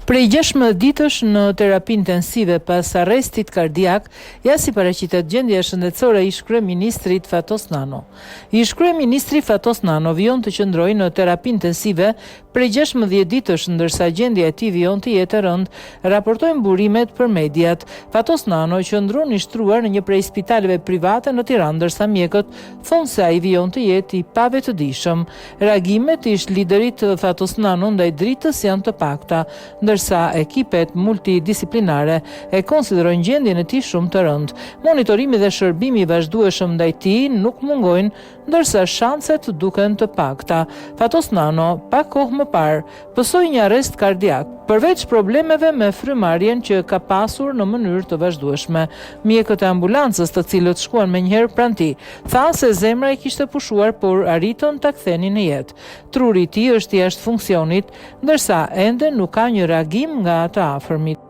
Prej 16 ditësh në terapi intensive pas arrestit kardiak, ja si paraqitet gjendja shëndetësore e ish kryeministrit Fatos Nano. Ish kryeministri Fatos Nano vijon të qëndrojë në terapi intensive prej 16 ditësh, ndërsa gjendja e tij vijon të jetë e rëndë, raportojnë burimet për mediat. Fatos Nano qëndron i shtruar në një prej spitaleve private në Tiranë, ndërsa mjekët thonë se ai vijon të jetë i pavetëdijshëm. Reagimet e ish liderit Fatos Nano ndaj dritës janë të pakta, ndërsa ekipet multidisiplinare e konsiderojnë gjendjen e tij shumë të rëndë. Monitorimi dhe shërbimi i vazhdueshëm ndaj tij nuk mungojnë, ndërsa shanset duken të pakta. Fatos Nano, pak kohë më parë, pësoi një arrest kardiak, përveç problemeve me frymarrjen që ka pasur në mënyrë të vazhdueshme. Mjekët e ambulancës, të cilët shkuan menjëherë pranë tij, tha se zemra e kishte pushuar, por arritën ta kthenin në jetë. Truri i tij është jashtë funksionit, ndërsa ende nuk ka një reagim nga të afërmit.